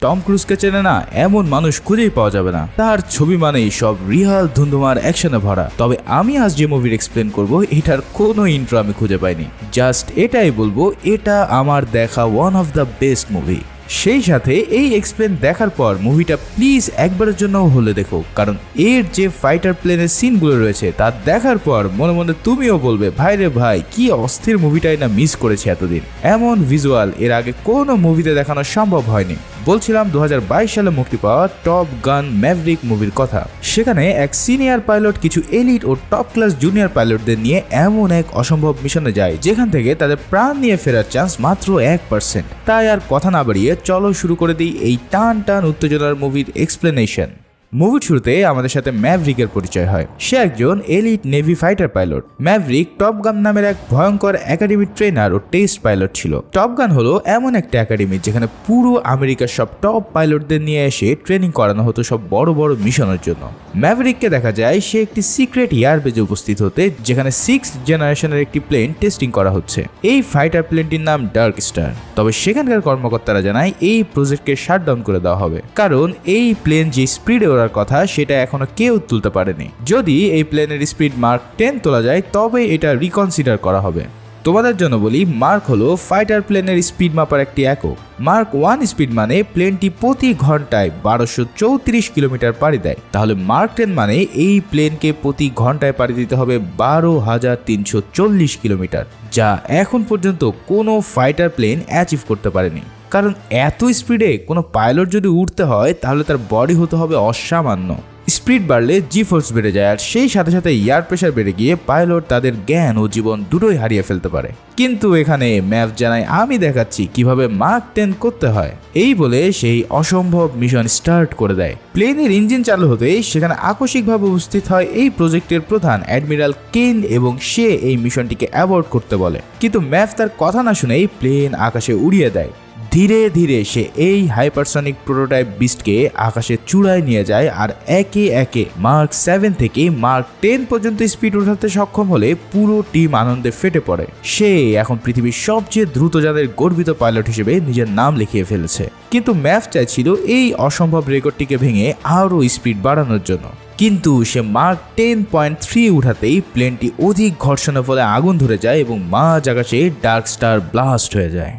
Tom ক্রুজকে চেনে না এমন মানুষ খুঁজেই পাওয়া যাবে না। তার ছবি মানেই সব রিয়াল ধুন্ধুমার অ্যাকশনে ভরা। তবে আমি আজ যে মুভির এক্সপ্লেন করব এটার কোনো ইন্ট্রো আমি খুঁজে পাইনি। জাস্ট এটাই বলবো, এটা আমার দেখা one of the best movie. সেই সাথে এই এক্সপ্লেন দেখার পর মুভিটা প্লিজ একবারের জন্য হলে দেখো, কারণ এর যে ফাইটার প্লেনের সিনগুলো রয়েছে তা দেখার পর মনে মনে তুমিও বলবে ভাই রে ভাই কি অস্থির মুভিটাই না মিস করেছে এতদিন। এমন ভিজুয়াল এর আগে কোনো মুভিতে দেখানো সম্ভব হয়নি। বলছিলাম 2022 সালে মুক্তি পাওয়া টপ গান ম্যাভরিক মুভির কথা। সেখানে এক সিনিয়র পাইলট কিছু এলিট ও টপ ক্লাস জুনিয়র পাইলটদের নিয়ে এমন এক অসম্ভব মিশনে যায় যেখান থেকে তাদের প্রাণ নিয়ে ফেরার চান্স মাত্র 1%। তাই আর কথা না বাড়িয়ে চলো শুরু করে দিই এই টান টান উত্তেজনার মুভির এক্সপ্লেনেশন। মুভির শুরুতে আমাদের সাথে ম্যাভরিকের পরিচয় হয়। সে একজন elite navy fighter pilot. Maverick top গান নামের এক ভয়ঙ্কর একাডেমির ট্রেনার ও টেস্ট পাইলট ছিল। টপ গান হলো এমন একটা একাডেমি যেখানে পুরো আমেরিকার সব টপ পাইলটদের নিয়ে এসে ট্রেনিং করানো হতো সব বড় বড় মিশনের জন্য। ম্যাভরিককে দেখা যায় সে একটি সিক্রেট এয়ারবেজে উপস্থিত হতে, যেখানে 6th জেনারেশনের একটি প্লেন টেস্টিং করা হচ্ছে। এই ফাইটার প্লেনটির নাম ডার্ক স্টার। তবে সেখানকার কর্মকর্তারা জানায় এই প্রজেক্টকে শাটডাউন করে দেওয়া হবে, কারণ এই প্লেন যে স্পিডে কথা সেটা এখনো কেউ তুলতে পারেনি। যদি এই প্লেনের স্পিড মার্ক 10 তোলা যায় তবে এটা রিকনসিডার করা হবে। তোমাদের জন্য বলি, মার্ক হলো ফাইটার প্লেনের স্পিড মাপার একটি একক। মার্ক 1 স্পিড মানে প্লেনটি প্রতি ঘন্টায় 1234 কিলোমিটার পাড়ি দেয়। তাহলে মার্ক 10 মানে এই প্লেনকে প্রতি ঘন্টায় পাড়ি দিতে হবে 12,340 কিলোমিটার, যা এখন পর্যন্ত কোনো ফাইটার প্লেন অ্যাচিভ করতে পারেনি। কারণ এত স্পিডে কোনো পাইলট যদি উঠতে হয় তাহলে তার বডি হতে হবে অসামান্য। স্পিড বাড়লে জি ফোর্স বেড়ে যায়, আর সেই সাথে সাথে এয়ার প্রেশার বেড়ে গিয়ে পাইলট তাদের জ্ঞান ও জীবন দুটোই হারিয়ে ফেলতে পারে। কিন্তু এখানে ম্যাভ জানায় আমি দেখাচ্ছি কিভাবে মার্ক 10 করতে হয়। এই বলে সেই অসম্ভব মিশন স্টার্ট করে দেয়। প্লেনের ইঞ্জিন চালু হতেই সেখানে আকস্মিকভাবে উপস্থিত হয় এই প্রজেক্টের প্রধান অ্যাডমিরাল কেন, এবং সে এই মিশনটিকে অ্যাভয়েড করতে বলে। কিন্তু ম্যাভ তার কথা না শুনেই প্লেন আকাশে উড়িয়ে দেয়। ধীরে ধীরে সে এই হাইপারসনিক প্রোটোটাইপ বিস্টকে আকাশে চূড়ায় নিয়ে যায়, আর একে একে মার্ক 7 থেকে মার্ক 10 পর্যন্ত স্পিড উঠাতে সক্ষম হলে পুরো টিম আনন্দে ফেটে পড়ে। সে এখন পৃথিবীর সবচেয়ে দ্রুতযানের গর্বিত পাইলট হিসেবে নিজের নাম লিখিয়ে ফেলেছে। কিন্তু ম্যাভ চাইছিল এই অসম্ভব রেকর্ডটিকে ভেঙে আরও স্পিড বাড়ানোর জন্য। কিন্তু সে মার্ক 10.3 উঠাতেই প্লেনটি অধিক ঘর্ষণের ফলে আগুন ধরে যায় এবং মাঝ আকাশে ডার্ক স্টার ব্লাস্ট হয়ে যায়।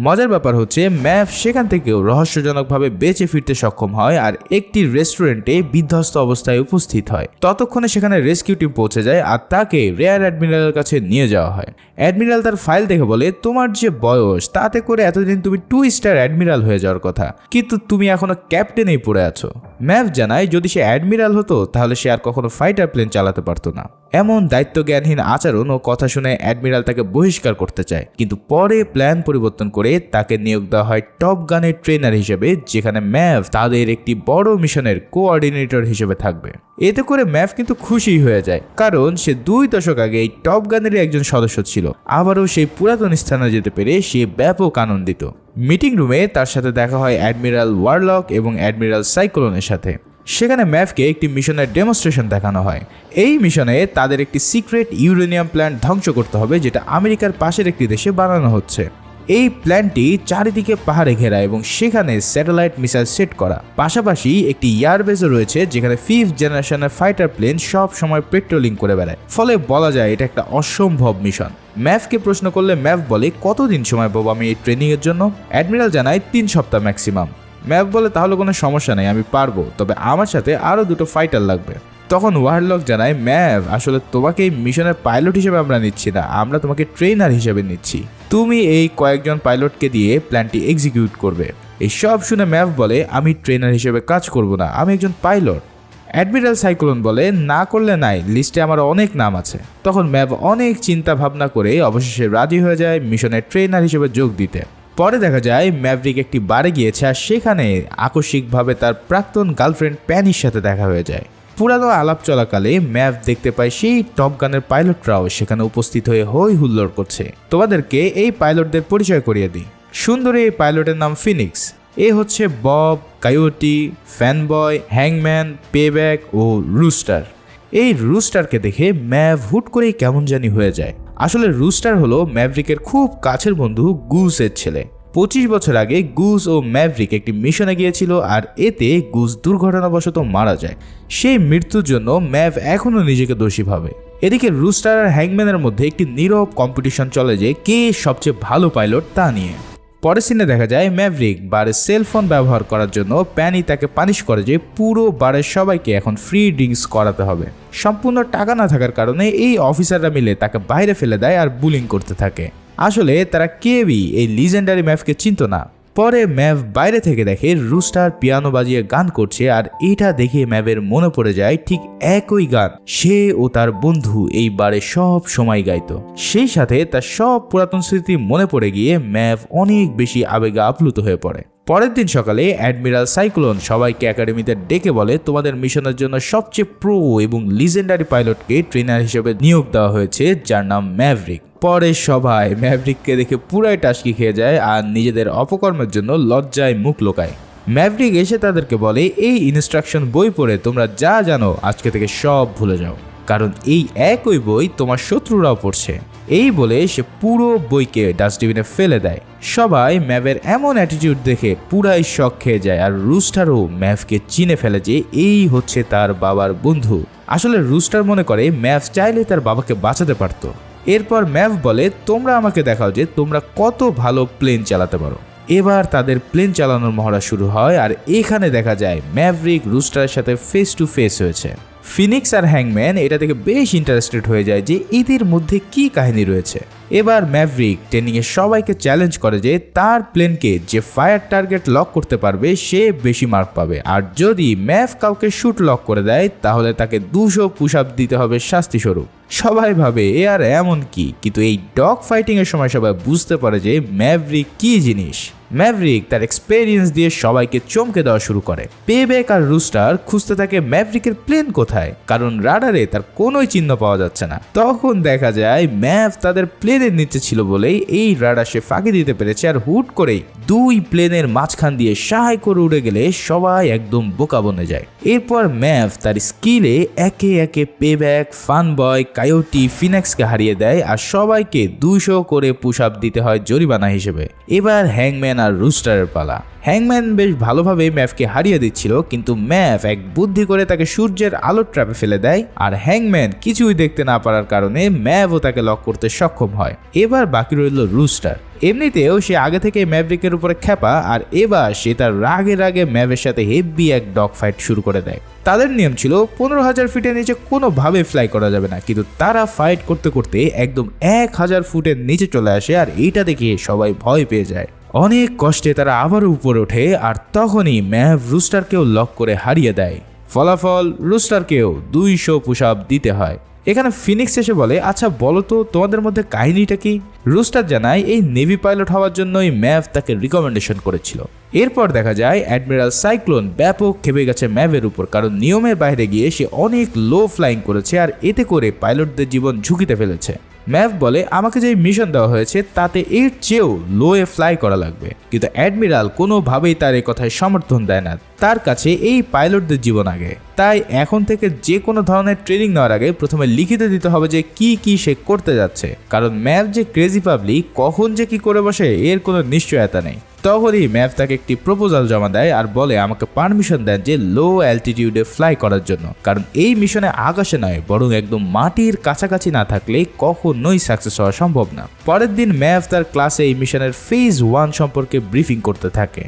মজার ব্যাপার হচ্ছে ম্যাভ সেখান থেকেও রহস্যজনকভাবে বেঁচে ফিরতে সক্ষম হয় আর একটি রেস্টুরেন্টে বিধ্বস্ত অবস্থায় উপস্থিত হয়। ততক্ষণে সেখানে রেস্কিউ টিম পৌঁছে যায় আর তাকে রেয়ার অ্যাডমিরালের কাছে নিয়ে যাওয়া হয়। অ্যাডমিরাল তার ফাইল দেখে বলে তোমার যে বয়স তাতে করে এতদিন তুমি 2 স্টার অ্যাডমিরাল হয়ে যাওয়ার কথা, কিন্তু তুমি এখনো ক্যাপ্টেনেই পড়ে আছো। ম্যাভ জানায় যদি সে অ্যাডমিরাল হতো তাহলে সে আর কখনো ফাইটার প্লেন চালাতে পারতো না। এমন দায়িত্বজ্ঞানহীন আচরণ ও কথা শুনে অ্যাডমিরাল তাকে বহিষ্কার করতে চায়, কিন্তু পরে প্ল্যান পরিবর্তন করে তাকে নিয়োগ দেওয়া হয় টপ গানের ট্রেনার হিসেবে, যেখানে ম্যাভ তাদের একটি বড় মিশনের কোঅর্ডিনেটর হিসেবে থাকবে। এতে করে ম্যাভ কিন্তু খুশি হয়ে যায়, কারণ সে 2 দশক আগে এই টপ গানেরই একজন সদস্য ছিল। আবারও সেই পুরাতন স্থানে যেতে পেরে সে ব্যাপক আনন্দিত। মিটিং রুমে তার সাথে দেখা হয় অ্যাডমিরাল ওয়ারলক এবং অ্যাডমিরাল সাইক্লোনের সাথে। সেখানে ম্যাভকে একটি মিশনের ডেমনস্ট্রেশন দেখানো হয়। এই মিশনে তাদের একটি সিক্রেট ইউরেনিয়াম প্ল্যান্ট ধ্বংস করতে হবে, যেটা আমেরিকার পাশের একটি দেশে বানানো হচ্ছে। এই প্ল্যানটি চারিদিকে পাহাড়ে ঘেরা এবং সেখানে স্যাটেলাইট মিসাইল সেট করা। পাশাপাশি একটি এয়ারবেজও রয়েছে যেখানে 5th জেনারেশনের ফাইটার প্লেন সব সময় পেট্রোলিং করে বেড়ায়। ফলে বলা যায় এটা একটা অসম্ভব মিশন। ম্যাভকে প্রশ্ন করলে ম্যাভ বলে কতদিন সময় পাবো আমি এই ট্রেনিং এর জন্য? অ্যাডমিরাল জানায় 3 সপ্তাহ ম্যাক্সিমাম। ম্যাভ বলে তাহলে কোনো সমস্যা নেই, আমি পারবো, তবে আমার সাথে আরও 2টো ফাইটার লাগবে। তখন ওয়ারলক জানায় ম্যাভ আসলে তোমাকে এই মিশনের পাইলট হিসেবে আমরা নিচ্ছি না, আমরা তোমাকে ট্রেনার হিসেবে নিচ্ছি। তুমি এই কয়েকজন পাইলটকে দিয়ে প্ল্যানটি এক্সিকিউট করবে। এই সব শুনে ম্যাভ বলে আমি ট্রেনার হিসেবে কাজ করব না, আমি একজন পাইলট। অ্যাডমিরাল সাইক্লোন বলে না করলে নাই, লিস্টে আমার অনেক নাম আছে। তখন ম্যাভ অনেক চিন্তা ভাবনা করে অবশেষে রাজি হয়ে যায় মিশনের ট্রেনার হিসেবে যোগ দিতে। পরে দেখা যায় ম্যাভরিক একটি বারে গিয়েছে আর সেখানে আকস্মিকভাবে তার প্রাক্তন গার্লফ্রেন্ড প্যানির সাথে দেখা হয়ে যায়। পুরানো আলাপ চলাকালে ম্যাভ দেখতে পায় সেই টপ গানের পাইলটরাও সেখানে উপস্থিত হয়ে হই হুল্লোড় করছে। তোমাদেরকে এই পাইলটদের পরিচয় করিয়ে দিই। সুন্দরী এই পাইলটের নাম ফিনিক্স। এ হচ্ছে বব, কায়োটি, ফ্যানবয়, হ্যাংম্যান, পেব্যাক ও রুস্টার। এই রুস্টারকে দেখে ম্যাভ হুট করেই কেমন জানি হয়ে যায়। আসলে রুস্টার হলো ম্যাভরিকের খুব কাছের বন্ধু গুসের ছেলে। 25 বছর আগে গুজ ও ম্যাভরিক একটি মিশনে গিয়েছিল আর এতে গুজ দুর্ঘটনাবশত মারা যায়। সেই মৃত্যুর জন্য ম্যাভ এখনও নিজেকে দোষী ভাবে। এদিকে রুস্টার আর হ্যাংম্যানের মধ্যে একটি নীরব কম্পিটিশন চলে যে কে সবচেয়ে ভালো পাইলট তা নিয়ে। পরের সিনে দেখা যায় ম্যাভরিক বারে সেলফোন ব্যবহার করার জন্য প্যানি তাকে পানিশ করে যে পুরো বারের সবাইকে এখন ফ্রি ড্রিঙ্কস করাতে হবে। সম্পূর্ণ টাকা না থাকার কারণে এই অফিসাররা মিলে তাকে বাইরে ফেলে দেয় আর বুলিং করতে থাকে। আসলে তারা কেউই এই লিজেন্ডারি ম্যাভকে চিনত না। পরে ম্যাভ বাইরে থেকে দেখে রুস্টার পিয়ানো বাজিয়ে গান করছে আর এটা দেখে ম্যাভের মনে পড়ে যায় ঠিক একই গান সে ও তার বন্ধু এই বারে সব সময় গাইতো। সেই সাথে তার সব পুরাতন স্মৃতি মনে পড়ে গিয়ে ম্যাভ অনেক বেশি আবেগে আপ্লুত হয়ে পড়ে। পরের দিন সকালে অ্যাডমিরাল সাইক্লোন সবাইকে একাডেমিতে ডেকে বলে তোমাদের মিশনের জন্য সবচেয়ে প্রো এবং লিজেন্ডারি পাইলটকে ট্রেনার হিসেবে নিয়োগ দেওয়া হয়েছে যার নাম ম্যাভরিক। পরে সবাই ম্যাভরিককে দেখে পুরাই টাসকি খেয়ে যায় আর নিজেদের অপকর্মের জন্য লজ্জায় মুখ লোকায়। ম্যাভরিক এসে তাদেরকে বলে এই ইনস্ট্রাকশন বই পড়ে তোমরা যা জানো আজকে থেকে সব ভুলে যাও, কারণ এই একই বই তোমার শত্রুরাও পড়ছে। এই বলে সে পুরো বইকে ডাস্টবিনে ফেলে দেয়। সবাই ম্যাভের এমন অ্যাটিটিউড দেখে পুরাই শক খেয়ে যায় আর রুস্টারও ম্যাভকে চিনে ফেলে যে এই হচ্ছে তার বাবার বন্ধু। আসলে রুস্টার মনে করে ম্যাভ চাইলে তার বাবাকে বাঁচাতে পারত। এরপর ম্যাভ বলে তোমরা আমাকে দেখাও যে তোমরা কত ভালো প্লেন চালাতে পারো। এবার তাদের প্লেন চালানোর মহড়া শুরু হয় আর এখানে দেখা যায় ম্যাভরিক রুস্টারের সাথে ফেস টু ফেস হয়েছে। ফিনিক্স আর হ্যাংম্যান এটা থেকে বেশ ইন্টারেস্টেড হয়ে যায় যে এদের মধ্যে কি কাহিনী রয়েছে। এবার ম্যাভরিক ট্রেনিংয়ে সবাইকে চ্যালেঞ্জ করে যে তার প্লেনকে যে ফায়ার টার্গেট লক করতে পারবে সে বেশি মার্ক পাবে, আর যদি ম্যাভ কাউকে শুট লক করে দেয় তাহলে তাকে 200 পুশ আপ দিতে হবে শাস্তিস্বরূপ। সবাই ভাবে এ আর এমন কি, কিন্তু এই ডগ ফাইটিং এর সময় সবাই বুঝতে পারে যে ম্যাভরিক কি জিনিস। ম্যাভরিক তার এক্সপেরিয়েন্স দিয়ে সবাইকে চমকে দেওয়া শুরু করে। পেব্যাক আর রুস্টার খুঁজতে থাকে ম্যাভরিকের প্লেন কোথায়, কারণ রাডারে তার কোনোই চিহ্ন পাওয়া যাচ্ছে না। তখন দেখা যায় ম্যাভ তাদের প্লেনের নিচে ছিল বলেই এই রাডার সে ফাঁকি দিতে পেরেছে আর হুট করেই দুই প্লেনের মাঝখান দিয়ে সাহাই করে উড়ে গেলে সবাই একদম বোকা বনে যায়। এরপর ম্যাভ তার স্কিলে একে একে পেব্যাক, ফানবয়, কায়োটি, ফিনিক্সকে হারিয়ে দেয় আর সবাইকে 200 করে পুশ আপ দিতে হয় জরিমানা হিসেবে। এবার হ্যাংম্যান আর রুস্টারের পালা। হ্যাংম্যান বেশ ভালোভাবে ম্যাভকে হারিয়ে দিচ্ছিল, কিন্তু ম্যাভ এক বুদ্ধি করে তাকে সূর্যের আলোর ট্র্যাপে ফেলে দেয় আর হ্যাংম্যান কিছুই দেখতে না পারার কারণে ম্যাভও তাকে লক করতে সক্ষম হয়। এবার বাকি রইল রুস্টার। এমনিতেও সে আগে থেকে ম্যাভরিকের উপরে খেপা আর এবার সে তার রাগে রাগে ম্যাভের সাথে হেভি এক ডগ ফাইট শুরু করে দেয়। তাদের নিয়ম ছিল 15,000 ফিটের নিচে কোনোভাবে ফ্লাই করা যাবে না, কিন্তু তারা ফাইট করতে করতে একদম 1000 ফুটের নিচে চলে আসে আর এইটা দেখে সবাই ভয় পেয়ে যায়। অনেক কষ্টে তারা আবারও উপরে ওঠে আর তখনই ম্যাভ রুস্টারকেও লক করে হারিয়ে দেয়। ফলাফল রুস্টারকেও 200 পুশ আপ দিতে হয়। এখানে ফিনিক্স এসে বলে আচ্ছা বলো তো তোমাদের মধ্যে কাহিনীটা কি। রুস্টার জানায় এই নেভি পাইলট হওয়ার জন্যই ম্যাভ তাকে রিকমেন্ডেশন করেছিল। এরপর দেখা যায় অ্যাডমিরাল সাইক্লোন ব্যাপক খেপে গেছে ম্যাভের উপর, কারণ নিয়মের বাইরে গিয়ে সে অনেক লো ফ্লাইং করেছে আর এতে করে পাইলটদের জীবন ঝুঁকিতে ফেলেছে। ম্যাভ বলে আমাকে যে মিশন দেওয়া হয়েছে তাতে এর চেয়েও লোয়ে ফ্লাই করা লাগবে, কিন্তু অ্যাডমিরাল কোনোভাবেই তার এই কথায় সমর্থন দেয় না। তার কাছে এই পাইলটদের জীবন আগে, তাই এখন থেকে যে কোনো ধরনের ট্রেনিং নেওয়ার আগে প্রথমে লিখিত দিতে হবে যে কি কি সে করতে যাচ্ছে, কারণ ম্যাভ যে ক্রেজি পাবলিক কখন যে কি করে বসে এর কোনো নিশ্চয়তা নেই। তখনই ম্যাভ তাকে একটি প্রপোজাল জমা দেয় আর বলে আমাকে পারমিশন দেন যে লো অ্যালটিটিউডে ফ্লাই করার জন্য, কারণ এই মিশনে আকাশে নয় বরং একদম মাটির কাছাকাছি না থাকলে কখনোই সাকসেস হওয়া সম্ভব না। পরের দিন ম্যাভ তার ক্লাসে এই মিশনের ফেজ 1 সম্পর্কে ব্রিফিং করতে থাকে।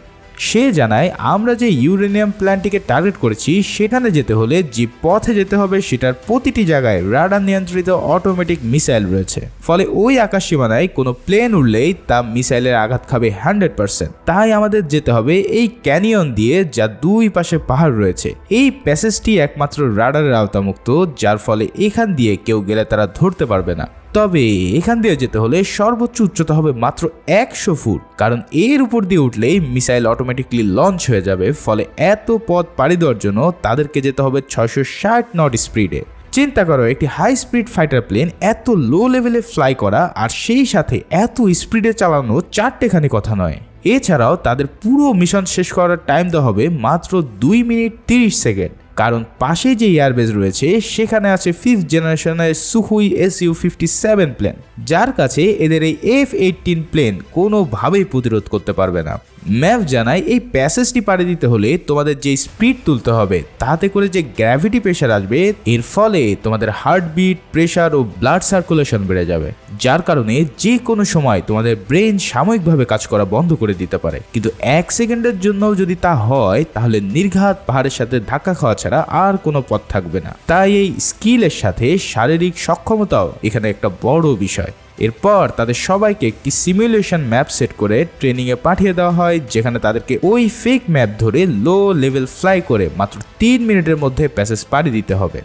সে জানায় আমরা যে ইউরেনিয়াম প্ল্যান্টটিকে টার্গেট করেছি সেখানে যেতে হলে যে পথে যেতে হবে সেটার প্রতিটি জায়গায় রাডার নিয়ন্ত্রিত অটোমেটিক মিসাইল রয়েছে, ফলে ওই আকাশ সীমানায় কোনো প্লেন উড়লেই তা মিসাইলের আঘাত খাবে 100%। তাই আমাদের যেতে হবে এই ক্যানিয়ন দিয়ে যা দুই পাশে পাহাড় রয়েছে। এই প্যাসেজটি একমাত্র রাডারের আওতামুক্ত, যার ফলে এখান দিয়ে কেউ গেলে তারা ধরতে পারবে না। তবে এখান দিয়ে যেতে হলে সর্বোচ্চ উচ্চতা হবে মাত্র 100 ফুট, কারণ এর উপর দিয়ে উঠলেই মিসাইল অটোমেটিকলি লঞ্চ হয়ে যাবে, ফলে এত পথ পাড়ি দেওয়ার জন্য তাদেরকে যেতে হবে 660 নট স্পিডে। চিন্তা করো একটি হাই স্পিড ফাইটার প্লেন এত লো লেভেলে ফ্লাই করা আর সেই সাথে এত স্পিডে চালানো চারটেখানি কথা নয়। এছাড়াও তাদের পুরো মিশন শেষ করার টাইম দেওয়া হবে মাত্র 2 মিনিট 30 সেকেন্ড। কারণ পাশে যে এয়ারবেস রয়েছে সেখানে আছে 5th জেনারেশনের সুহুই SU-57 প্লেন, যার কাছে এদের এই F-18 প্লেন কোনোভাবেই প্রতিরোধ করতে পারবে না। ম্যাভ জানায় এই প্যাসেজটি পাড়ি দিতে হলে তোমাদের যে স্পিড তুলতে হবে তাতে করে যে গ্র্যাভিটি প্রেশার আসবে, এর ফলে তোমাদের হার্টবিট, প্রেশার ও ব্লাড সার্কুলেশন বেড়ে যাবে, যার কারণে যে কোনো সময় তোমাদের ব্রেন সাময়িকভাবে কাজ করা বন্ধ করে দিতে পারে। কিন্তু 1 সেকেন্ডের জন্য যদি তা হয় তাহলে নির্ঘাত পাহাড়ের সাথে ধাক্কা খাওয়া ছাড়া আর কোনো পথ থাকবে না। তাই এই স্কিলের সাথে শারীরিক সক্ষমতাও এখানে একটা বড় বিষয়। এরপর তাদের সবাইকে একটি সিমুলেশন ম্যাপ সেট করে ট্রেনিংয়ে পাঠিয়ে দেওয়া হয়, যেখানে তাদেরকে ওই ফেক ম্যাপ ধরে লো লেভেল ফ্লাই করে মাত্র 3 মিনিটের মধ্যে প্যাসেজ পাড়ি দিতে হবে।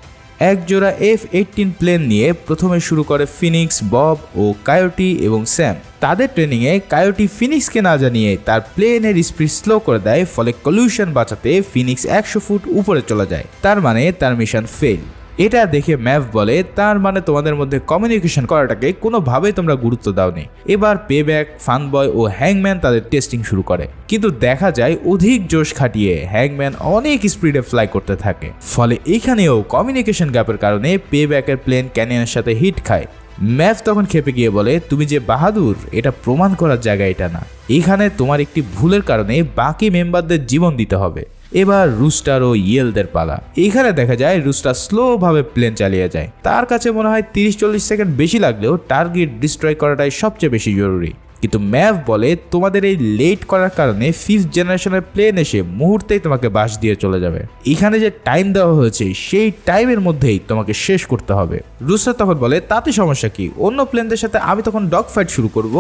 এক জোড়া F-18 প্লেন নিয়ে প্রথমে শুরু করে ফিনিক্স, বব ও কায়োটি এবং স্যাম। তাদের ট্রেনিংয়ে কায়োটি ফিনিক্সকে না জানিয়ে তার প্লেনের স্পিড স্লো করে দেয়, ফলে কলিউশন বাঁচাতে ফিনিক্স 100 ফুট উপরে চলে যায়। তার মানে তার মিশন ফেল। এটা দেখে ম্যাভ বলে, তার মানে তোমাদের মধ্যে কমিউনিকেশন করাটাকে কোনোভাবেই তোমরা গুরুত্ব দাওনি। এবার পেব্যাক, ফানবয় ও হ্যাংম্যান তাদের টেস্টিং শুরু করে, কিন্তু দেখা যায় অধিক জোশ খাটিয়ে হ্যাংম্যান অনেক স্পিডে ফ্লাই করতে থাকে, ফলে এখানেও কমিউনিকেশন গ্যাপের কারণে পেব্যাকের প্লেন ক্যানিয়নের সাথে হিট খায়। ম্যাভ তখন খেপে গিয়ে বলে, তুমি যে বাহাদুর এটা প্রমাণ করার জায়গা এটা না, এখানে তোমার একটি ভুলের কারণে বাকি মেম্বারদের জীবন দিতে হবে। এবার রুস্টার ও ইয়েলদের পালা। এখানে দেখা যায় রুস্টার স্লোভাবে প্লেন চালিয়ে যায়, তার কাছে মনে হয় 30-40 সেকেন্ড বেশি লাগলেও টার্গেট ডিস্ট্রয় করাটাই সবচেয়ে বেশি জরুরি। কিন্তু ম্যাভ বলে, তোমাদের এই লেট করার কারণে 5th জেনারেশনের প্লেন এসে মুহূর্তেই তোমাকে বাস দিয়ে চলে যাবে। এখানে যে টাইম দেওয়া হয়েছে সেই টাইমের মধ্যেই তোমাকে শেষ করতে হবে। রুস্টার তখন বলে, তাতে সমস্যা কি, অন্য প্লেনদের সাথে আমি তখন ডগ ফাইট শুরু করব।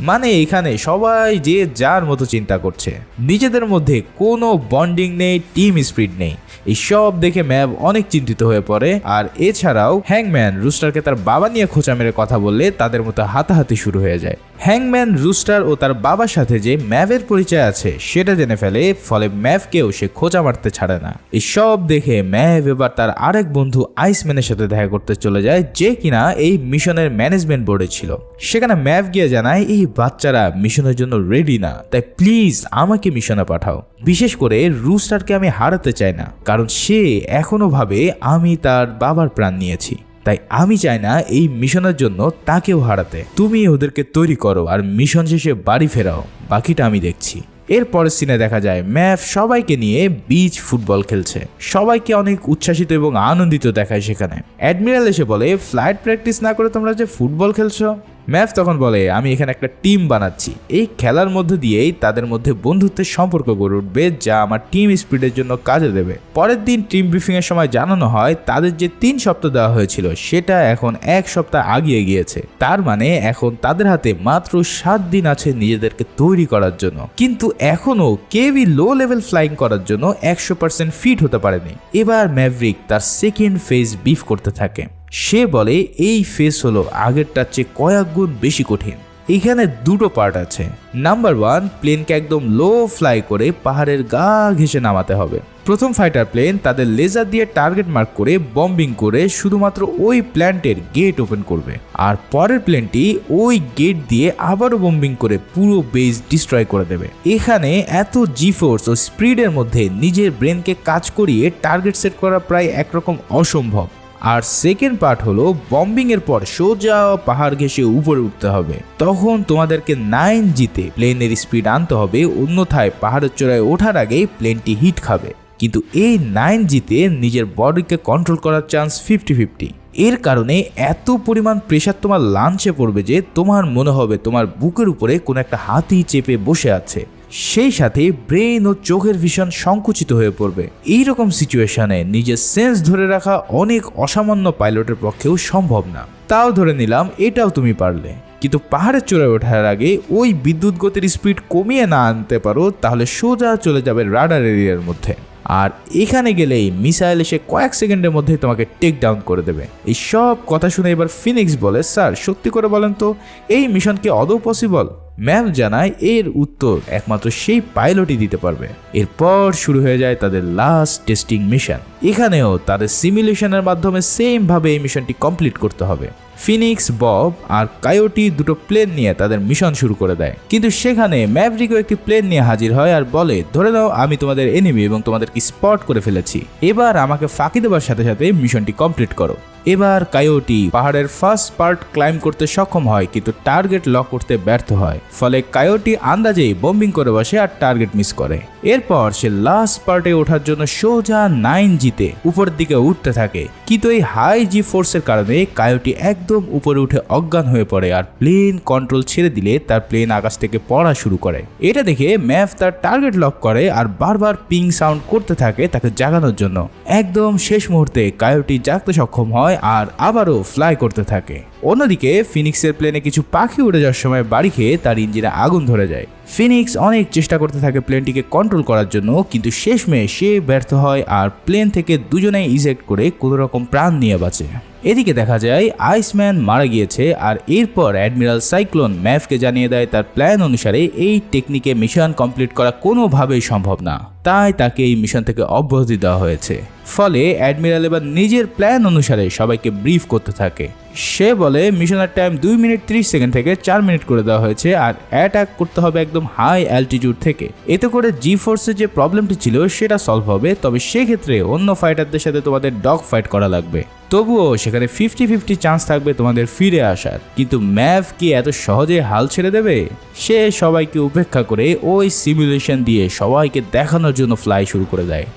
মানে এখানে সবাই যে যার মতো চিন্তা করছে, নিজেদের মধ্যে কোনো বন্ডিং নেই, টিম স্পিরিট নেই। এই সব দেখে ম্যাভ অনেক চিন্তিত হয়ে পড়ে। আর এছাড়াও হ্যাংম্যান রুস্টারকে তার বাবা নিয়ে খোঁচা মেরে কথা বললে তাদের মতো হাতাহাতি শুরু হয়ে যায়। হ্যাংম্যান রুস্টার ও তার বাবার সাথে যে ম্যাভের পরিচয় আছে সেটা জেনে ফেলে, ফলে ম্যাভকেও সে খোঁচা মারতে ছাড়ে না। এই সব দেখে ম্যাভ এবার তার আরেক বন্ধু আইসম্যানের সাথে দেখা করতে চলে যায়, যে কিনা এই মিশনের ম্যানেজমেন্ট বোর্ডে ছিল। সেখানে ম্যাভ গিয়ে জানায়, এই বাচ্চারা মিশনের জন্য রেডি না, তাই প্লিজ আমাকে মিশনে পাঠাও। বিশেষ করে রুস্টারকে আমি হারাতে চাই না, কারণ সে এখনো ভাবে আমি তার বাবার প্রাণ নিয়েছি। তাই আমি চাই না এই মিশনের জন্য তাকেও হারাতে। তুমি ওদেরকে তৈরি করো আর মিশন শেষে বাড়ি ফেরাও, বাকিটা আমি দেখছি। এরপরের সিনে দেখা যায় ম্যাভ সবাইকে নিয়ে বিচ ফুটবল খেলছে। সবাইকে অনেক উচ্ছ্বাসিত এবং আনন্দিত দেখায় সেখানে। অ্যাডমিরাল এসে বলে, ফ্লাইট প্র্যাকটিস না করে তোমরা যে ফুটবল খেলছো? ম্যাভ তখন বলে, আমি এখানে একটা টিম বানাচ্ছি, এই খেলার মধ্যে দিয়েই তাদের মধ্যে বন্ধুত্বের সম্পর্ক গড়ে উঠবে, যা আমার টিম স্পিডের জন্য কাজে দেবে। পরের দিন টিম ব্রিফিং এর সময় জানানো হয় তাদের যে 3 সপ্তাহ দেওয়া হয়েছিল সেটা এখন 1 সপ্তাহ আগিয়ে গিয়েছে। তার মানে এখন তাদের হাতে মাত্র 7 দিন আছে নিজেদেরকে তৈরি করার জন্য। কিন্তু এখনো কেউই লো লেভেল ফ্লাইং করার জন্য 100% ফিট হতে পারেনি। এবার ম্যাভরিক তার সেকেন্ড ফেজ বিফ করতে থাকে। সে বলে, এই ফেজ হলো আগেরটার চেয়ে কয়েক গুণ বেশি কঠিন। এখানে দুটো পার্ট আছে। নাম্বার 1, প্লেনকে একদম লো ফ্লাই করে পাহাড়ের গা ঘেঁষে নামাতে হবে। প্রথম ফাইটার প্লেন তাদের লেজার দিয়ে টার্গেট মার্ক করে বম্বিং করে শুধুমাত্র ওই প্ল্যান্টের গেট ওপেন করবে, আর পরের প্লেনটি ওই গেট দিয়ে আবারও বম্বিং করে পুরো বেস ডিস্ট্রয় করে দেবে। এখানে এত জিফোর্স ও স্পিডের মধ্যে নিজের ব্রেনকে কাজ করিয়ে টার্গেট সেট করা প্রায় একরকম অসম্ভব। আর সেকেন্ড পার্ট হলো বম্বিং এর পর সোজা পাহাড় ঘেঁষে উপরে উঠতে হবে। তখন তোমাদেরকে 9Gতে প্লেনের স্পিড আনতে হবে, অন্যথায় পাহাড়ের চূড়ায় ওঠার আগেই প্লেনটি হিট খাবে। কিন্তু এই 9Gতে নিজের বডিকে কন্ট্রোল করার চান্স 50-50। এর কারণে এত পরিমাণ প্রেশার তোমার লাঞ্চে পড়বে যে তোমার মনে হবে তোমার বুকের উপরে কোনো একটা হাতি চেপে বসে আছে। সেই সাথে ব্রেন ও চোখের ভিশন সংকুচিত হয়ে পড়বে। এইরকম সিচুয়েশনে নিজের সেন্স ধরে রাখা অনেক অসামান্য পাইলটের পক্ষেও সম্ভব না। তাও ধরে নিলাম এটাও তুমি পারলে, কিন্তু পাহাড়ের চূড়ায় ওঠার আগে ওই বিদ্যুৎ গতির স্পিড কমিয়ে না আনতে পারো তাহলে সোজা চলে যাবে রাডার এরিয়ার মধ্যে। আর এখানে গেলেই মিসাইল এসে কয়েক সেকেন্ডের মধ্যে তোমাকে টেক ডাউন করে দেবে। এই সব কথা শুনে এবার ফিনিক্স বলে, স্যার সত্যি করে বলেন তো এই মিশন কি আদৌ পসিবল? ম্যাভ জানায় এর উত্তর একমাত্র সেই পাইলটই দিতে পারবে। এরপর শুরু হয়ে যায় তাদের লাস্ট টেস্টিং মিশন। এখানেও তাদের সিমুলেশনের মাধ্যমে সেম ভাবে এই মিশনটি কমপ্লিট করতে হবে। ফিনিক্স, বব আর কায়োটি দুটো প্লেন নিয়ে তাদের মিশন শুরু করে দেয়, কিন্তু সেখানে ম্যাভরিকও একটি প্লেন নিয়ে হাজির হয় আর বলে, ধরে নাও আমি তোমাদের এনিমি এবং তোমাদেরকে স্পট করে ফেলেছি, এবার আমাকে ফাঁকি দেওয়ার সাথে সাথে মিশনটি কমপ্লিট করো। এবার কায়োটি পাহাড়ের ফার্স্ট পার্ট ক্লাইম্ব করতে সক্ষম হয়, কিন্তু টার্গেট লক করতে ব্যর্থ হয়। ফলে কায়োটি আন্দাজেই বম্বিং করে বসে আর টার্গেট মিস করে। এরপর সে লাস্ট পার্টে ওঠার জন্য সোজা 9Gতে উপরের দিকে উঠতে থাকে, কিন্তু এই হাই জি ফোর্সের কারণে কায়োটি একদম উপরে উঠে অজ্ঞান হয়ে পড়ে আর প্লেন কন্ট্রোল ছেড়ে দিলে তার প্লেন আকাশ থেকে পড়া শুরু করে। এটা দেখে ম্যাভ তার টার্গেট লক করে আর বারবার পিং সাউন্ড করতে থাকে তাকে জাগানোর জন্য। একদম শেষ মুহূর্তে কায়োটি জাগতে সক্ষম হয় আর আবারও ফ্লাই করতে থাকে। অন্যদিকে ফিনিক্সের প্লেনে কিছু পাখি উড়ে যাওয়ার সময় বাড়ি খেয়ে তার ইঞ্জিনে আগুন ধরে যায়। ফিনিক্স অনেক চেষ্টা করতে থাকে প্লেনটিকে কন্ট্রোল করার জন্য, কিন্তু শেষমেশ সে ব্যর্থ হয় আর প্লেন থেকে দুজনেই ইজেক্ট করে কোনো রকম প্রাণ নিয়ে বাঁচে। এদিকে দেখা যায় আইসম্যান মারা গিয়েছে আর এরপর অ্যাডমিরাল সাইক্লোন ম্যাভকে জানিয়ে দেয় তার প্ল্যান অনুসারে এই টেকনিকে মিশন কমপ্লিট করা কোনোভাবেই সম্ভব না, তাই তাকে এই মিশন থেকে অব্যাহতি দেওয়া হয়েছে। ফলে অ্যাডমিরাল এবার নিজের প্ল্যান অনুসারে সবাইকে ব্রিফ করতে থাকে। সে বলে মিশনের টাইম 2 মিনিট 30 সেকেন্ড থেকে 4 মিনিট করে দেওয়া হয়েছে আর অ্যাটাক করতে হবে একদম হাই অ্যালটিটিউড থেকে। এতে করে জি ফোর্সের যে প্রবলেমটি ছিল সেটা সলভ হবে, তবে সেক্ষেত্রে অন্য ফাইটারদের সাথে তোমাদের ডগ ফাইট করা লাগবে। তবুও সেখানে 50-50 চান্স থাকবে তোমাদের ফিরে আসার। কিন্তু ম্যাভ কি এত সহজে হাল ছেড়ে দেবে? সে সবাইকে উপেক্ষা করে ওই সিমুলেশন দিয়ে সবাইকে দেখানোর জন্য ফ্লাই শুরু করে দেয়।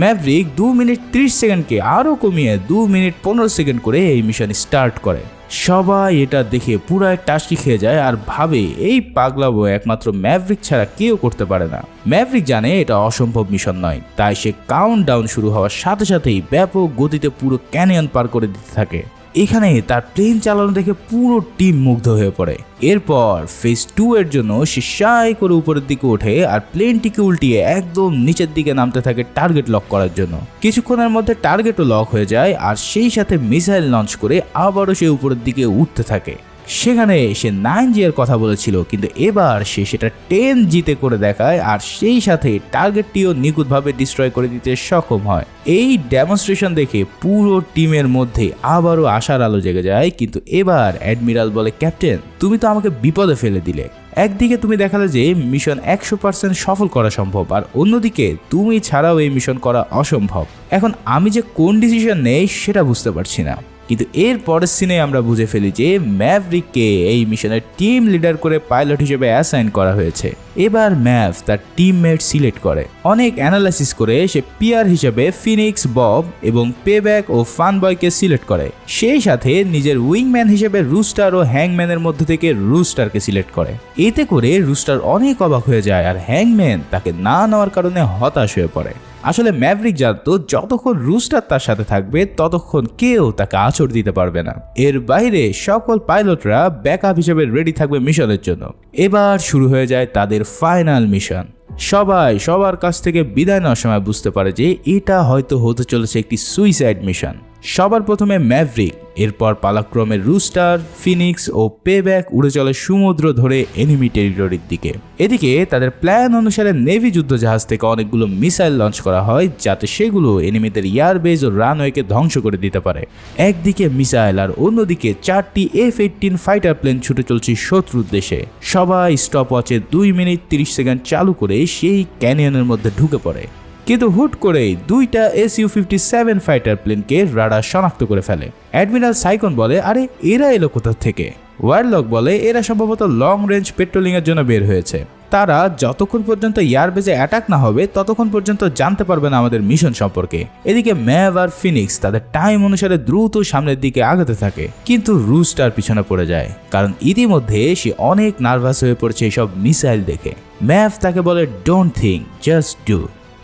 ম্যাভরিক 2 মিনিট 30 সেকেন্ডকে আরও কমিয়ে 2 মিনিট 15 সেকেন্ড করে এই মিশন স্টার্ট করে। সবাই এটা দেখে পুরাই টাস্কি খেয়ে যায় আর ভাবে এই পাগলাবো একমাত্র ম্যাভরিক ছাড়া কেউ করতে পারে না। ম্যাভরিক জানে এটা অসম্ভব মিশন নয়, তাই সে কাউন্ট ডাউন শুরু হওয়ার সাথে সাথেই ব্যাপক গতিতে পুরো ক্যানিয়ন পার করে দিতে থাকে। এখানে তার প্লেন চালানো দেখে পুরো টিম মুগ্ধ হয়ে পড়ে। এরপর ফেজ 2 এর জন্য সে সাই করে উপরের দিকে ওঠে আর প্লেনটিকে উল্টিয়ে একদম নিচের দিকে নামতে থাকে টার্গেট লক করার জন্য। কিছুক্ষণের মধ্যে টার্গেটও লক হয়ে যায় আর সেই সাথে মিসাইল লঞ্চ করে আবারও সে উপরের দিকে উঠতে থাকে। সেখানে সে 9G এর কথা বলেছিল, কিন্তু এবার সে সেটা 10Gতে করে দেখায় আর সেই সাথে টার্গেটটিও নিখুঁতভাবে ডিস্ট্রয় করে দিতে সক্ষম হয়। এই ডেমনস্ট্রেশন দেখে পুরো টিমের মধ্যে আবারও আশার আলো জেগে যায়। কিন্তু এবার অ্যাডমিরাল বলে, ক্যাপ্টেন তুমি তো আমাকে বিপদে ফেলে দিলে। একদিকে তুমি দেখালে যে মিশন 100% সফল করা সম্ভব, আর অন্যদিকে তুমি ছাড়াও এই মিশন করা অসম্ভব। এখন আমি যে কোন ডিসিশন নেই সেটা বুঝতে পারছি না। কিন্তু এর পরের সিনে আমরা বুঝে ফেলি যে ম্যাভরিককে এই মিশনের টিম লিডার করে পাইলট হিসেবে অ্যাসাইন করা হয়েছে। এবার ম্যাভ তার টিমমেট সিলেক্ট করে। অনেক অ্যানালাইসিস করে সে পিয়ার হিসেবে ফিনিক্স, বব এবং পেব্যাক ও ফানবয়কে সিলেক্ট করে। সেই সাথে নিজের উইংম্যান হিসেবে রুস্টার ও হ্যাংম্যানের মধ্যে থেকে রুস্টারকে সিলেক্ট করে। এতে করে রুস্টার অনেক অবাক হয়ে যায় আর হ্যাংম্যান তাকে না নেওয়ার কারণে হতাশ হয়ে পড়ে। আসলে ম্যাভরিক জানতো যতক্ষণ রুস্টার তার সাথে থাকবে ততক্ষণ কেউ তাকে আঁচড় দিতে পারবে না। এর বাইরে সকল পাইলটরা ব্যাকআপ হিসেবে রেডি থাকবে মিশনের জন্য। এবার শুরু হয়ে যায় তাদের ফাইনাল মিশন। সবাই সবার কাছ থেকে বিদায় নেওয়ার সময় বুঝতে পারে যে এটা হয়তো হতে চলেছে একটি সুইসাইড মিশন। সবার প্রথমে ম্যাভরিক, এরপর পালাক্রমে রুস্টার, ফিনিক্স ও পেব্যাক উড়ে চলে সমুদ্র ধরে এনিমি টেরিটরির দিকে। এদিকে তাদের প্ল্যান অনুসারে নেভি যুদ্ধজাহাজ থেকে অনেকগুলো মিসাইল লঞ্চ করা হয় যাতে সেগুলো এনিমিদের এয়ারবেজ ও রানওয়েকে ধ্বংস করে দিতে পারে। একদিকে মিসাইল আর অন্যদিকে 4টি F-18 ফাইটার প্লেন ছুটে চলছে শত্রুর দেশে। সবাই স্টপ ওয়াচে 2 মিনিট 30 সেকেন্ড চালু করে সেই ক্যানিয়নের মধ্যে ঢুকে পড়ে। কিন্তু হুট করেই 2টা Su-57 ফাইটার প্লেনকে রাডার শনাক্ত করে ফেলে। অ্যাডমিরাল সাইক্লোন বলে, আরে এরা এলো কোথা থেকে? ওয়ারলক বলে, এরা সম্ভবত লং রেঞ্জ পেট্রোলিং এর জন্য বের হয়েছে। তারা যতক্ষণ পর্যন্ত এয়ারবেজে অ্যাটাক না হবে ততক্ষণ পর্যন্ত জানতে পারবে না আমাদের মিশন সম্পর্কে। এদিকে ম্যাভ আর ফিনিক্স তাদের টাইম অনুসারে দ্রুত সামনের দিকে আগাতে থাকে, কিন্তু রুস্টার পিছনে পড়ে যায় কারণ ইতিমধ্যে সে অনেক নার্ভাস হয়ে পড়ছে এসব মিসাইল দেখে। ম্যাভ তাকে বলে, ডোন্ট থিঙ্ক, জাস্ট ডু।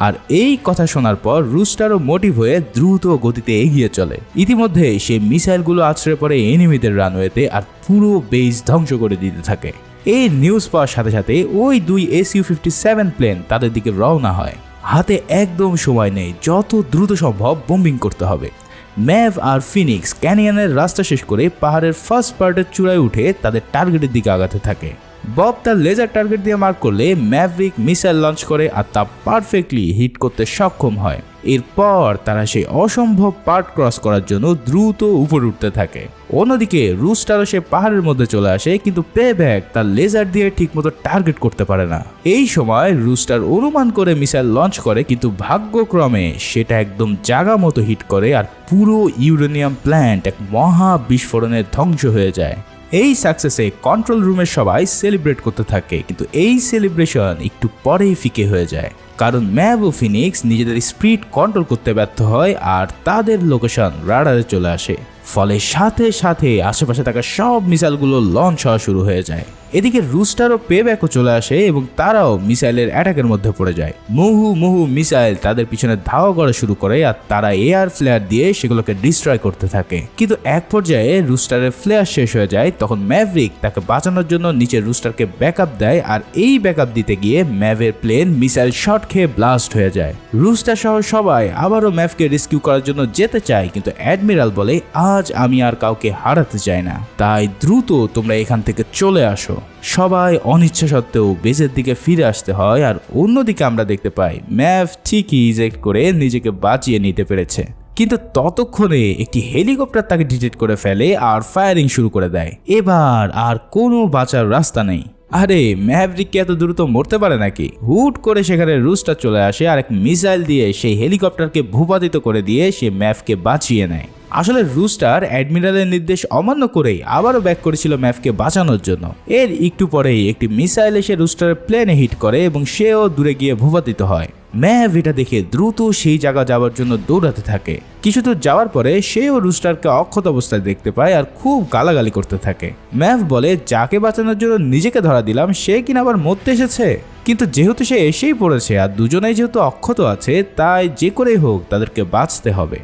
আর এই কথা শোনার পর রুস্টারও মোটিভ হয়ে দ্রুত গতিতে এগিয়ে চলে। ইতিমধ্যে সে মিসাইলগুলো আছড়ে পড়ে এনিমিদের রানওয়েতে আর পুরো বেস ধ্বংস করে দিতে থাকে। এই নিউজ পাওয়ার সাথে সাথে ওই 2 Su-57 প্লেন তাদের দিকে রওনা হয়। হাতে একদম সময় নেই, যত দ্রুত সম্ভব বোম্বিং করতে হবে। ম্যাভ আর ফিনিক্স ক্যানিয়নের রাস্তা শেষ করে পাহাড়ের ফার্স্ট পার্টের চূড়ায় উঠে তাদের টার্গেটের দিকে আগাতে থাকে। বব তার লেজার টার্গেট দিয়ে মার্ক করলে ম্যাভরিক মিসাইল লঞ্চ করে আর তা পারফেক্টলি হিট করতে সক্ষম হয়। এরপর তারা সেই অসম্ভব পার্ট ক্রস করার জন্য দ্রুত উপরে উঠতে থাকে। অন্যদিকে রুস্টারও সে পাহাড়ের মধ্যে চলে আসে, কিন্তু পেব্যাক তার লেজার দিয়ে ঠিকমতো টার্গেট করতে পারে না। এই সময় রুস্টার অনুমান করে মিসাইল লঞ্চ করে, কিন্তু ভাগ্যক্রমে সেটা একদম জায়গা মতো হিট করে আর পুরো ইউরেনিয়াম প্ল্যান্ট এক মহা বিস্ফোরণে ধ্বংস হয়ে যায়। এই সাকসেসে কন্ট্রোল রুমের সবাই সেলিব্রেট করতে থাকে, কিন্তু এই সেলিব্রেশন একটু পরেই ফিকে হয়ে যায়, কারণ ম্যাভ ও ফিনিক্স নিজেদের স্পিড কন্ট্রোল করতে ব্যর্থ হয় আর তাদের লোকেশন রাডারে চলে আসে। ফলে সাথে সাথে আশেপাশে থাকা সব মিসাইলগুলো লঞ্চ হওয়া শুরু হয়ে যায়। এদিকে রুস্টার ও পেব্যাকও চলে আসে এবং তারাও মিসাইলের অ্যাটাকের মধ্যে পড়ে যায়। মুহু মিসাইল তাদের পিছনে ধাওয়া করা শুরু করে আর তারা এয়ার ফ্লেয়ার দিয়ে সেগুলোকে ডিস্ট্রয় করতে থাকে। কিন্তু এক পর্যায়ে রুস্টারের ফ্লেয়ার শেষ হয়ে যায়, তখন ম্যাভরিক তাকে বাঁচানোর জন্য নিচে রুস্টারকে ব্যাকআপ দেয়, আর এই ব্যাকআপ দিতে গিয়ে ম্যাভের প্লেন মিসাইল শট খেয়ে ব্লাস্ট হয়ে যায়। রুস্টার সহ সবাই আবারও ম্যাভকে রেস্কিউ করার জন্য যেতে চায়, কিন্তু অ্যাডমিরাল বলে আজ আমি আর কাউকে হারাতে চাই না, তাই দ্রুত তোমরা এখান থেকে চলে আসো। সবাই অনিচ্ছা সত্ত্বেও বেজের দিকে ফিরে আসতে হয়, আর অন্যদিকে আমরা দেখতে পাই ম্যাভ ঠিকই ইজেক্ট করে নিজেকে বাঁচিয়ে নিতে পেরেছে। কিন্তু ততক্ষণে একটি হেলিকপ্টার তাকে ডিটেক্ট করে ফেলে আর ফায়ারিং শুরু করে দেয়। এবার আর কোনো বাঁচার রাস্তা নেই। আরে ম্যাভরিক এত দ্রুত মরতে পারে নাকি? হুট করে সেখানে রুস্টার চলে আসে আর এক মিসাইল দিয়ে সেই হেলিকপ্টারকে ভূপাতিত করে দিয়ে সে ম্যাভকে বাঁচিয়ে নেয়। আসলে রুস্টার অ্যাডমিরালের নির্দেশ অমান্য করেই আবারও ব্যাক করেছিল ম্যাভকে বাঁচানোর জন্য। এর একটু পরেই একটি মিসাইল এসে রুস্টারের প্লেনে হিট করে এবং সেও দূরে গিয়ে ভূপাতিত হয়। ম্যাভ এটা দেখে দ্রুত সেই জায়গা যাওয়ার জন্য দৌড়াতে থাকে। কিছু দূর যাওয়ার পরে সেও রুস্টারকে অক্ষত অবস্থায় দেখতে পায় আর খুব গালাগালি করতে থাকে। ম্যাভ বলে যাকে বাঁচানোর জন্য নিজেকে ধরা দিলাম সে কিনা আবার মরতে এসেছে। কিন্তু যেহেতু সে এসেই পড়েছে আর দুজনেই যেহেতু অক্ষত আছে, তাই যে করেই হোক তাদেরকে বাঁচতে হবে।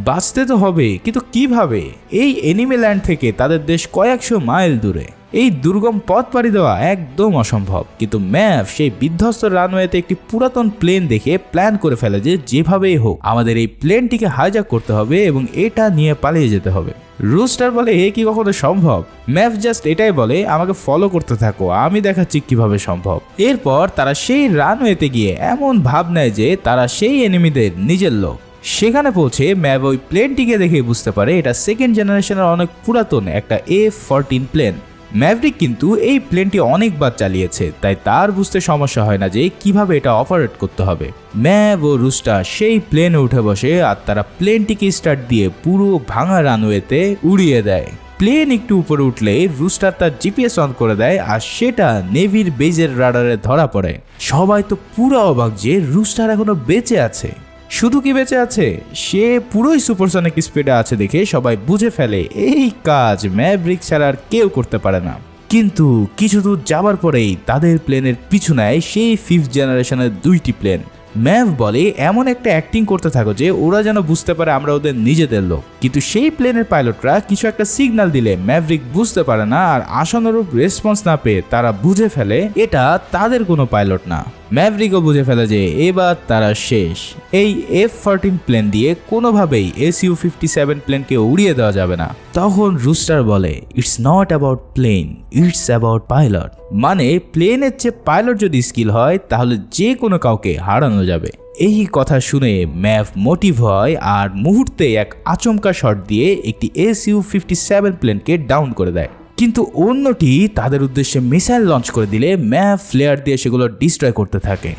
বাঁচতে তো হবে, কিন্তু কিভাবে? এই এনিমি ল্যান্ড থেকে তাদের দেশ কয়েকশো মাইল দূরে, এই দুর্গম পথ পাড়ি দেওয়া একদম অসম্ভব। কিন্তু ম্যাভ সেই বিধ্বস্ত রানওয়েতে একটি পুরাতন প্লেন দেখে প্ল্যান করে ফেলে যে যেভাবেই হোক আমাদের এই প্লেনটিকে হাইজ্যাক করতে হবে এবং এটা নিয়ে পালিয়ে যেতে হবে। রুস্টার বলে এ কি কখনো সম্ভব? ম্যাভ জাস্ট এটাই বলে আমাকে ফলো করতে থাকো, আমি দেখাচ্ছি কিভাবে সম্ভব। এরপর তারা সেই রানওয়েতে গিয়ে এমন ভাব নেয় যে তারা সেই এনিমিদের নিজের লোক। সেখানে পৌঁছে ম্যাভ ওই প্লেনটিকে দেখে বুঝতে পারে এটা সেকেন্ড জেনারেশনের অনেক পুরাতন একটা F-14 প্লেন। ম্যাভরিক কিন্তু এই প্লেনটি অনেকবার চালিয়েছে, তাই তার বুঝতে সমস্যা হয় না যে কিভাবে এটা অপারেট করতে হবে। ম্যাভ ও রুস্টার সেই প্লেনে উঠে বসে আর তারা প্লেনটিকে স্টার্ট দিয়ে পুরো ভাঙা রানওয়েতে উড়িয়ে দেয়। প্লেন একটু উপরে উঠলে রুস্টার তার জিপিএস অন করে দেয় আর সেটা নেভির বেজের রাডারে ধরা পড়ে। সবাই তো পুরো অবাক যে রুস্টার এখনো বেঁচে আছে। শুধু কি বেঁচে আছে, সে পুরোই সুপারসনিক স্পিডে আছে দেখে সবাই বুঝে ফেলে এই কাজ ম্যাভরিক ছাড়া আর কেউ করতে পারে না। কিন্তু কিছু দূর যাবার পরেই তাদের প্লেনের পিছু নেয় সেই 5th জেনারেশনের 2টি প্লেন। ম্যাভ বলে এমন একটা অ্যাক্টিং করতে থাকো যে ওরা যেন বুঝতে পারে আমরা ওদের নিজেদের লোক। কিন্তু সেই প্লেনের পাইলটরা কিছু একটা সিগন্যাল দিলে ম্যাভরিক বুঝতে পারে না, আর আশানুরূপ রেসপন্স না পেয়ে তারা বুঝে ফেলে এটা তাদের কোনো পাইলট না। ম্যাভরিকও বুঝে ফেলে যে এবার তারা শেষ। এই F-14 প্লেন দিয়ে কোনোভাবেই Su-57 প্লেনকে উড়িয়ে দেওয়া যাবে না। তখন রুস্টার বলে it's not about plane, it's about pilot. মানে প্লেনের চেয়ে পাইলট যদি স্কিল হয় তাহলে যে কোনো কাউকে হারানো যাবে। এই কথা শুনে ম্যাভ মোটিভ হয় আর মুহূর্তে এক আচমকা শট দিয়ে একটি Su-57 প্লেনকে ডাউন করে দেয়। কিন্তু অন্যটি তাদের উদ্দেশ্যে মিসাইল লঞ্চ করে দিলে ম্যাভ ফ্লেয়ার দিয়ে সেগুলো ডিস্ট্রয় করতে থাকে।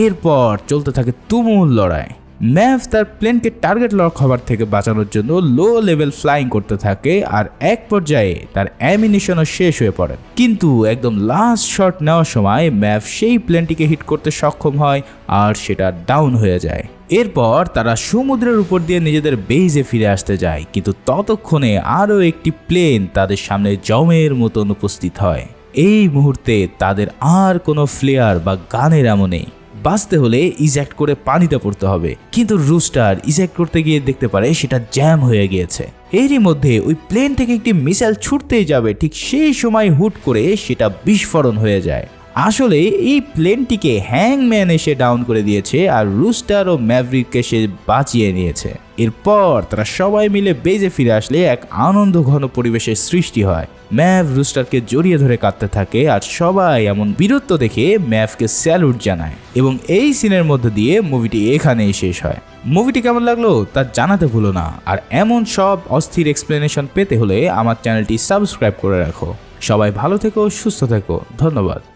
এরপর চলতে থাকে তুমুল লড়াই। ম্যাভ তার প্লেনকে টার্গেট লক হওয়ার থেকে বাঁচানোর জন্য লো লেভেল ফ্লাইং করতে থাকে আর এক পর্যায়ে তার অ্যামিনিশনও শেষ হয়ে পড়ে। কিন্তু একদম লাস্ট শট নেওয়ার সময় ম্যাভ সেই প্লেনটিকে হিট করতে সক্ষম হয় আর সেটা ডাউন হয়ে যায়। এরপর তারা সমুদ্রের উপর দিয়ে নিজেদের বেইজে ফিরে আসতে যায়, কিন্তু ততক্ষণে আরও একটি প্লেন তাদের সামনে জমের মতন উপস্থিত হয়। এই মুহূর্তে তাদের আর কোনো ফ্লেয়ার বা গানের এমন নেই। বাঁচতে হলে ইজেক্ট করে পানিতে পড়তে হবে। কিন্তু রুস্টার ইজেক্ট করতে গিয়ে দেখতে পারে সেটা জ্যাম হয়ে গিয়েছে। এরই মধ্যে ওই প্লেন থেকে একটি মিসাইল ছুটতেই যাবে, ঠিক সেই সময় হুট করে সেটা বিস্ফোরণ হয়ে যায় আসলে এই প্লেনটিকে হ্যাংম্যান এসে ডাউন করে দিয়েছে আর রুস্টার ও ম্যাভরিককে সে বাঁচিয়ে নিয়েছে। এরপর তারা সবাই মিলে বেজে ফিরে আসলে এক আনন্দ ঘন পরিবেশের সৃষ্টি হয়। ম্যাভ রুস্টারকে জড়িয়ে ধরে কাঁদতে থাকে আর সবাই এমন বীরত্ব দেখে ম্যাভকে স্যালুট জানায় এবং এই সিনের মধ্যে দিয়ে মুভিটি এখানেই শেষ হয়। মুভিটি কেমন লাগলো তা জানাতে ভুলো না, আর এমন সব অস্থির এক্সপ্লেনেশন পেতে হলে আমার চ্যানেলটি সাবস্ক্রাইব করে রাখো। সবাই ভালো থেকো, সুস্থ থেকো, ধন্যবাদ।